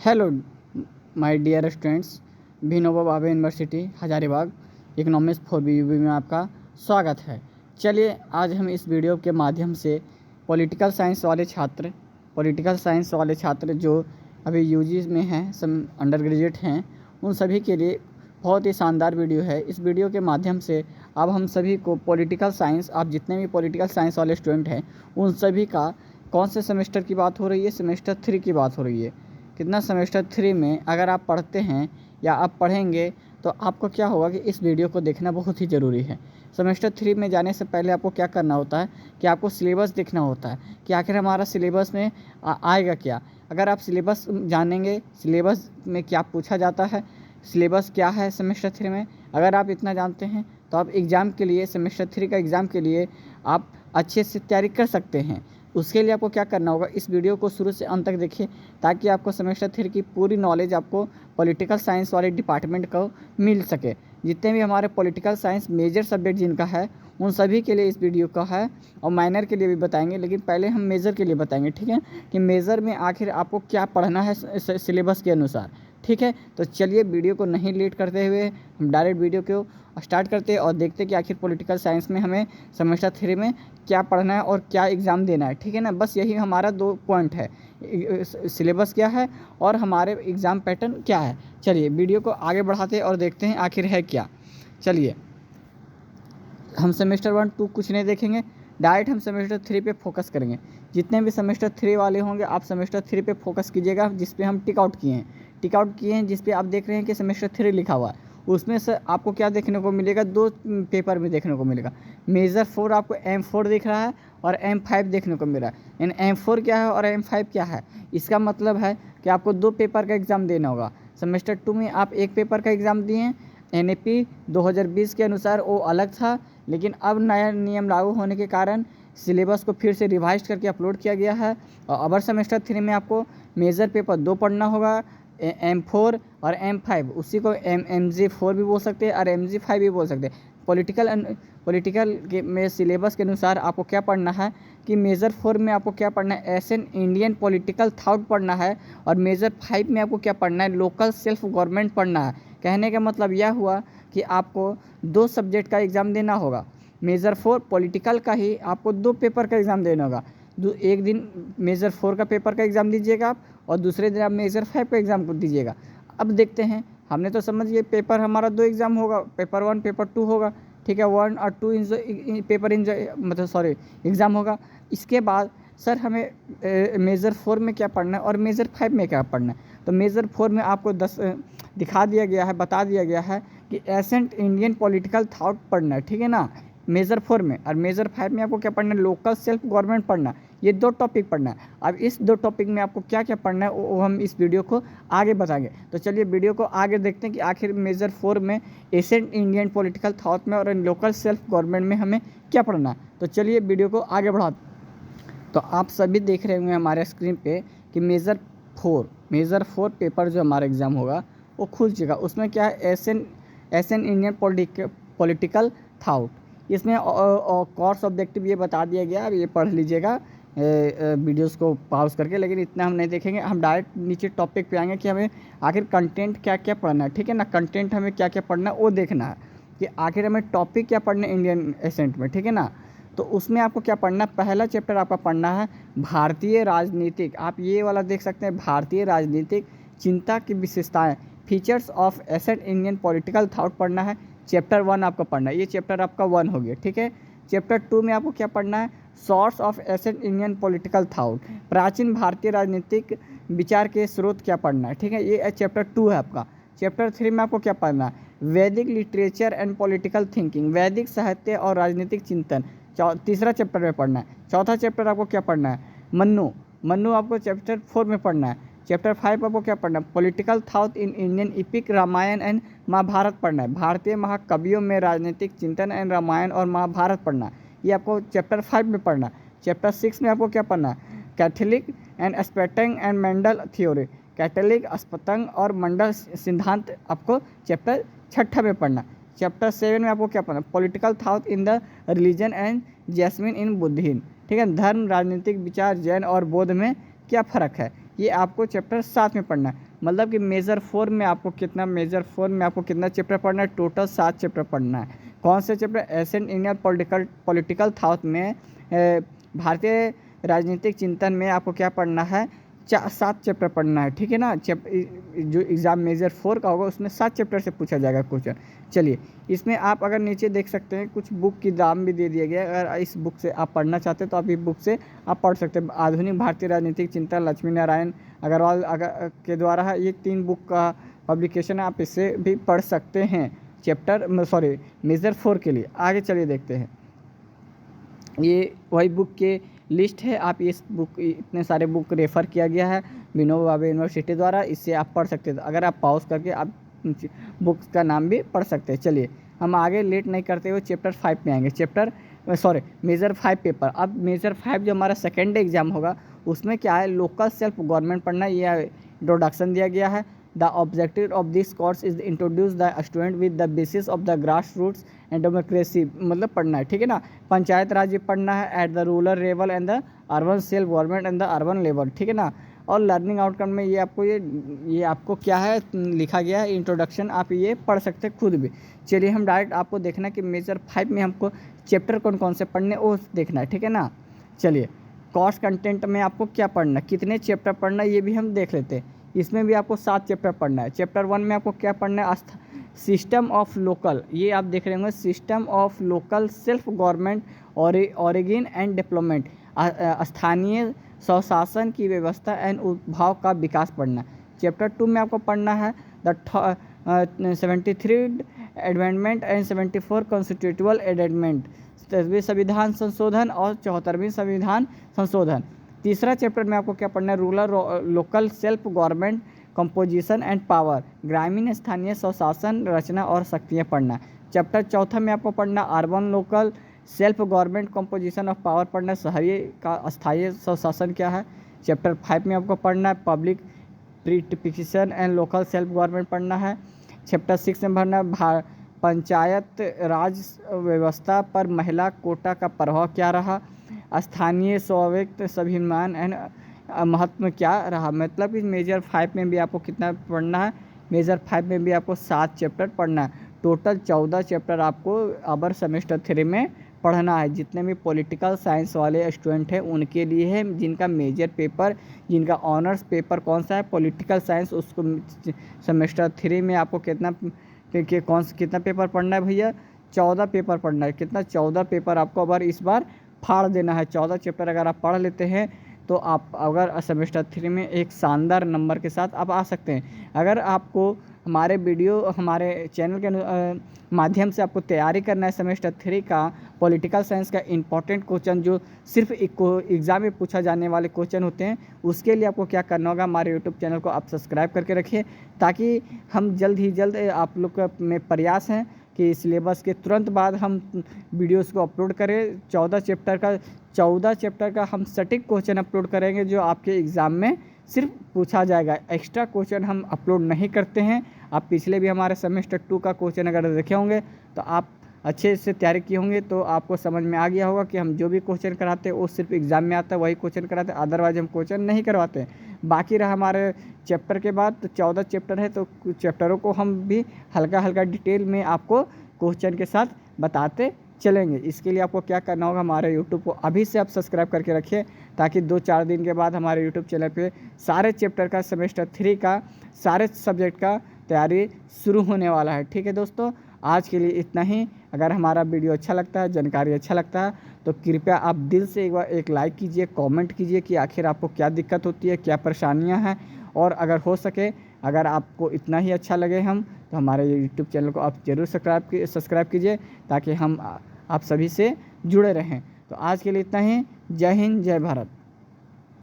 Hello my dear students, Vinoba Bhave University Hazaribagh economics 4B में आपका स्वागत है। चलिए आज हम इस वीडियो के माध्यम से पॉलिटिकल साइंस वाले छात्र जो अभी यूजी में हैं, सम अंडर ग्रेजुएट हैं, उन सभी के लिए बहुत ही शानदार वीडियो है। इस वीडियो के माध्यम से अब हम सभी को पॉलिटिकल साइंस, आप जितने भी पॉलिटिकल साइंस वाले स्टूडेंट हैं उन सभी का कौन से सेमेस्टर की बात हो रही है, सेमेस्टर 3 की बात हो रही है। कितना सेमेस्टर 3 में अगर आप पढ़ते हैं या आप पढ़ेंगे तो आपको क्या होगा कि इस वीडियो को देखना बहुत ही ज़रूरी है। सेमेस्टर 3 में जाने से पहले आपको क्या करना होता है कि आपको सिलेबस देखना होता है कि आखिर हमारा सिलेबस में आएगा क्या। अगर आप सिलेबस जानेंगे, सिलेबस में क्या पूछा जाता है, सिलेबस क्या है सेमेस्टर 3 में, अगर आप इतना जानते हैं तो आप एग्ज़ाम के लिए, सेमेस्टर 3 का एग्ज़ाम के लिए आप अच्छे से तैयारी कर सकते हैं। उसके लिए आपको क्या करना होगा, इस वीडियो को शुरू से अंत तक देखिए ताकि आपको सेमेस्टर 3 की पूरी नॉलेज आपको पॉलिटिकल साइंस वाले डिपार्टमेंट को मिल सके। जितने भी हमारे पॉलिटिकल साइंस मेजर सब्जेक्ट जिनका है उन सभी के लिए इस वीडियो का है, और माइनर के लिए भी बताएंगे, लेकिन पहले हम मेजर के लिए बताएंगे, ठीक है, कि मेजर में आखिर आपको क्या पढ़ना है सिलेबस के अनुसार, ठीक है। तो चलिए वीडियो को नहीं लेट करते हुए हम डायरेक्ट वीडियो को स्टार्ट करते हैं और देखते हैं कि आखिर पॉलिटिकल साइंस में हमें सेमेस्टर 3 में क्या पढ़ना है और क्या एग्ज़ाम देना है, ठीक है ना। बस यही हमारा 2 पॉइंट है, सिलेबस क्या है और हमारे एग्ज़ाम पैटर्न क्या है। चलिए वीडियो को आगे बढ़ाते हैं और देखते हैं आखिर है क्या। चलिए हम सेमेस्टर 1, 2 कुछ नहीं देखेंगे, डायरेक्ट हम सेमेस्टर 3 पे फोकस करेंगे। जितने भी सेमेस्टर 3 वाले होंगे आप सेमेस्टर 3 पे फोकस कीजिएगा, जिस पे हम टिक आउट किए हैं, जिस पे आप देख रहे हैं कि सेमेस्टर 3 लिखा हुआ है। उसमें से आपको क्या देखने को मिलेगा, 2 पेपर में देखने को मिलेगा। मेजर 4 आपको M4 दिख रहा है और M5 देखने को मिल रहा है। इन M4 क्या है और M5 क्या है, इसका मतलब है कि आपको 2 पेपर का एग्ज़ाम देना होगा। सेमेस्टर 2 में आप 1 पेपर का एग्ज़ाम दिए, NAP 2020 के अनुसार वो अलग था, लेकिन अब नया नियम लागू होने के कारण सिलेबस को फिर से रिवाइज करके अपलोड किया गया है। और अबर सेमेस्टर 3 में आपको मेजर पेपर 2 पढ़ना होगा, M4 और M5, उसी को MG4 भी बोल सकते हैं और MG5 भी बोल सकते हैं। पॉलिटिकल के में सिलेबस के अनुसार आपको क्या पढ़ना है कि मेजर 4 में आपको क्या पढ़ना है, एशियन इंडियन पॉलिटिकल थॉट पढ़ना है, और मेजर 5 में आपको क्या पढ़ना है, लोकल सेल्फ गवर्नमेंट पढ़ना है। कहने का मतलब यह हुआ कि आपको 2 सब्जेक्ट का एग्ज़ाम देना होगा। मेजर 4 पॉलिटिकल का ही आपको 2 पेपर का एग्ज़ाम देना होगा। एक दिन मेजर 4 का पेपर का एग्ज़ाम दीजिएगा आप, और दूसरे दिन आप मेजर 5 का एग्ज़ाम को दीजिएगा। अब देखते हैं, हमने तो समझ गए पेपर हमारा 2 एग्ज़ाम होगा, पेपर 1 पेपर 2 होगा, ठीक है। 1 और 2 एग्ज़ाम होगा। इसके बाद सर हमें मेजर 4 में क्या पढ़ना है और मेजर 5 में क्या पढ़ना है। तो मेजर 4 में आपको दिखा दिया गया है, बता दिया गया है कि एशियन इंडियन पॉलिटिकल थॉट पढ़ना है, ठीक है ना, मेजर 4 में। और मेजर 5 में आपको क्या पढ़ना है, लोकल सेल्फ गवर्नमेंट पढ़ना है। ये 2 टॉपिक पढ़ना है। अब इस 2 टॉपिक में आपको क्या क्या पढ़ना है वो हम इस वीडियो को आगे बताएंगे। तो चलिए वीडियो को आगे देखते हैं कि आखिर मेजर 4 में एशियन इंडियन पॉलिटिकल थॉट में और लोकल सेल्फ गवर्नमेंट में हमें क्या पढ़ना है। तो चलिए वीडियो को आगे बढ़ाते। तो आप सभी देख रहे होंगे हमारे स्क्रीन पे कि मेजर 4 पेपर जो हमारा एग्ज़ाम होगा वो खुल चुका। उसमें क्या है, एशियन इंडियन पॉलिटिकल थॉट। इसमें कोर्स ऑब्जेक्टिव ये बता दिया गया, अब ये पढ़ लीजिएगा वीडियोस को पॉज करके, लेकिन इतना हम नहीं देखेंगे। हम डायरेक्ट नीचे टॉपिक पे आएंगे कि हमें आखिर कंटेंट क्या क्या पढ़ना है, ठीक है ना। कंटेंट हमें क्या क्या पढ़ना है वो देखना है कि आखिर हमें टॉपिक क्या पढ़ना है इंडियन एसेंट में, ठीक है ना। तो उसमें आपको क्या पढ़ना है, पहला चैप्टर आपका पढ़ना है भारतीय राजनीतिक। आप ये वाला देख सकते हैं, भारतीय राजनीतिक चिंता की विशेषताएं, features of accent Indian political thought पढ़ना है। चैप्टर 1 आपको पढ़ना है, ये चैप्टर आपका 1 हो गया, ठीक है। चैप्टर 2 में आपको क्या पढ़ना है, source of accent Indian political thought, प्राचीन भारतीय राजनीतिक विचार के स्रोत क्या पढ़ना है, ठीक है, ये चैप्टर 2 है आपका। चैप्टर 3 में आपको क्या पढ़ना है, वैदिक लिटरेचर एंड पॉलिटिकल थिंकिंग, वैदिक साहित्य और राजनीतिक चिंतन, तीसरा चैप्टर में पढ़ना है। चौथा चैप्टर आपको क्या पढ़ना है, मन्नू आपको चैप्टर 4 में पढ़ना है। चैप्टर 5 आपको क्या पढ़ना है, political thought in Indian epic, Ramayana and Mahabharata पढ़ना है। भारतीय महाकवियों में राजनीतिक चिंतन एंड रामायण और महाभारत पढ़ना है, ये आपको चैप्टर 5 में पढ़ना है। चैप्टर 6 में आपको क्या पढ़ना है, कैथोलिक एंड स्पेटंग एंड मंडल थ्योरी, कैथोलिक स्पतंग और मंडल सिद्धांत आपको चैप्टर 6 में पढ़ना है। चैप्टर 7 में आपको क्या पढ़ना है, political thought in the religion and Jainism in Buddhism, ठीक है, धर्म राजनीतिक विचार जैन और बौद्ध में क्या फ़र्क है, ये आपको चैप्टर 7 में पढ़ना है। मतलब कि मेजर 4 में आपको कितना चैप्टर पढ़ना है, टोटल 7 चैप्टर पढ़ना है। कौन से chapter? Ancient Indian political thought में भारतीय राजनीतिक चिंतन में आपको क्या पढ़ना है, 7 चैप्टर पढ़ना है, ठीक है ना। जो एग्ज़ाम मेजर 4 का होगा उसमें 7 चैप्टर से पूछा जाएगा क्वेश्चन। चलिए, इसमें आप अगर नीचे देख सकते हैं कुछ बुक की दाम भी दे दिया गया है। अगर इस बुक से आप पढ़ना चाहते हैं तो आप इस बुक से आप पढ़ सकते हैं। आधुनिक भारतीय राजनीतिक चिंतन लक्ष्मी नारायण अग्रवाल के द्वारा है। ये 3 बुक का पब्लिकेशन है, आप इससे भी पढ़ सकते हैं मेजर 4 के लिए। आगे चलिए देखते हैं, ये वही बुक के लिस्ट है। आप इस बुक, इतने सारे बुक रेफ़र किया गया है विनोबा भावे यूनिवर्सिटी द्वारा, इससे आप पढ़ सकते हैं। अगर आप पॉज करके आप बुक्स का नाम भी पढ़ सकते हैं। चलिए, हम आगे लेट नहीं करते हुए चैप्टर 5 में आएंगे। Major 5 paper. अब मेजर 5 जो हमारा सेकेंड एग्जाम होगा उसमें क्या है, लोकल सेल्फ गवर्नमेंट पढ़ना। ये इंट्रोडक्शन दिया गया है। The objective of this course is introduce the student with the basis of the grass roots and democracy, मतलब पढ़ना है, ठीक है ना। पंचायत राज पढ़ना है at the rural level and the urban self government and the urban level, ठीक है ना। और लर्निंग आउटकम में ये आपको क्या है लिखा गया है, इंट्रोडक्शन, आप ये पढ़ सकते हैं खुद भी। चलिए, हम डायरेक्ट आपको देखना है कि मेजर 5 में हमको चैप्टर कौन कौन से पढ़ने वो देखना है, ठीक है ना। चलिए, कोर्स कंटेंट में आपको क्या पढ़ना है, कितने चैप्टर पढ़ना है, ये भी हम देख लेते हैं। इसमें भी आपको 7 चैप्टर पढ़ना है। चैप्टर 1 में आपको क्या पढ़ना है, सिस्टम ऑफ लोकल, ये आप देख रहे होंगे, system of local self government origin and development, स्थानीय स्वशासन की व्यवस्था एंड उद्भाव का विकास पढ़ना है। चैप्टर 2 में आपको पढ़ना है द 73 एमेंडमेंट एंड 74 कॉन्स्टिट्यूटिवल एमेंडमेंट, 30वीं संविधान संशोधन और 74वीं संविधान संशोधन। तीसरा चैप्टर में आपको क्या पढ़ना है, rural local self government composition and power, ग्रामीण स्थानीय स्वशासन रचना और शक्तियाँ पढ़ना। चैप्टर 4 में आपको पढ़ना urban local self government composition of power पढ़ना, शहरी का स्थायी स्वशासन क्या है। चैप्टर 5 में आपको पढ़ना है पब्लिक प्रिटिफिकेशन एंड लोकल सेल्फ गवर्नमेंट पढ़ना है। चैप्टर 6 में पढ़ना पंचायत राज व्यवस्था पर महिला कोटा का प्रभाव क्या रहा, स्थानीय स्वायत्त स्वाभिमान एंड महत्व क्या रहा। मतलब कि मेजर 5 में भी आपको कितना पढ़ना है, मेजर 5 में भी आपको 7 चैप्टर पढ़ना है। टोटल 14 चैप्टर आपको अबर सेमेस्टर 3 में पढ़ना है। जितने भी पॉलिटिकल साइंस वाले स्टूडेंट हैं उनके लिए है, जिनका मेजर पेपर, जिनका ऑनर्स पेपर कौन सा है, पॉलिटिकल साइंस, उसको सेमेस्टर 3 में आपको कितना पेपर पढ़ना है भैया, 14 पेपर पढ़ना है। कितना, 14 पेपर आपको इस बार फाड़ देना है। 14 चैप्टर अगर आप पढ़ लेते हैं तो आप अगर सेमेस्टर 3 में एक शानदार नंबर के साथ आप आ सकते हैं। अगर आपको हमारे चैनल के माध्यम से आपको तैयारी करना है सेमेस्टर 3 का पॉलिटिकल साइंस का इम्पोर्टेंट क्वेश्चन, जो सिर्फ एग्ज़ाम में पूछा जाने वाले क्वेश्चन होते हैं, उसके लिए आपको क्या करना होगा, हमारे यूट्यूब चैनल को आप सब्सक्राइब करके रखिए, ताकि हम जल्द ही जल्द आप लोग का में प्रयास हैं कि सिलेबस के तुरंत बाद हम वीडियोस को अपलोड करें। 14 चैप्टर का हम सटीक क्वेश्चन अपलोड करेंगे जो आपके एग्ज़ाम में सिर्फ पूछा जाएगा। एक्स्ट्रा क्वेश्चन हम अपलोड नहीं करते हैं। आप पिछले भी हमारे सेमेस्टर 2 का क्वेश्चन अगर देखे होंगे तो आप अच्छे से तैयारी किए होंगे, तो आपको समझ में आ गया होगा कि हम जो भी क्वेश्चन कराते हैं वो सिर्फ एग्ज़ाम में आता है, वही क्वेश्चन कराते हैं, अदरवाइज हम क्वेश्चन नहीं करवाते हैं। बाकी रहा हमारे चैप्टर के बाद, तो 14 चैप्टर है, तो चैप्टरों को हम भी हल्का डिटेल में आपको क्वेश्चन के साथ बताते चलेंगे। इसके लिए आपको क्या करना होगा, हमारे यूट्यूब को अभी से आप सब्सक्राइब करके रखिए, ताकि 2-4 दिन के बाद हमारे यूट्यूब चैनल पे सारे चैप्टर का सेमेस्टर 3 का सारे सब्जेक्ट का तैयारी शुरू होने वाला है। ठीक है दोस्तों, आज के लिए इतना ही। अगर हमारा वीडियो अच्छा लगता है, जानकारी अच्छा लगता है, तो कृपया आप दिल से एक बार एक लाइक कीजिए, कमेंट कीजिए कि आखिर आपको क्या दिक्कत होती है, क्या परेशानियां हैं, और अगर हो सके, अगर आपको इतना ही अच्छा लगे तो हमारे यूट्यूब चैनल को आप ज़रूर सब्सक्राइब कीजिए, ताकि हम आप सभी से जुड़े रहें। तो आज के लिए इतना ही। जय हिंद, जय भारत।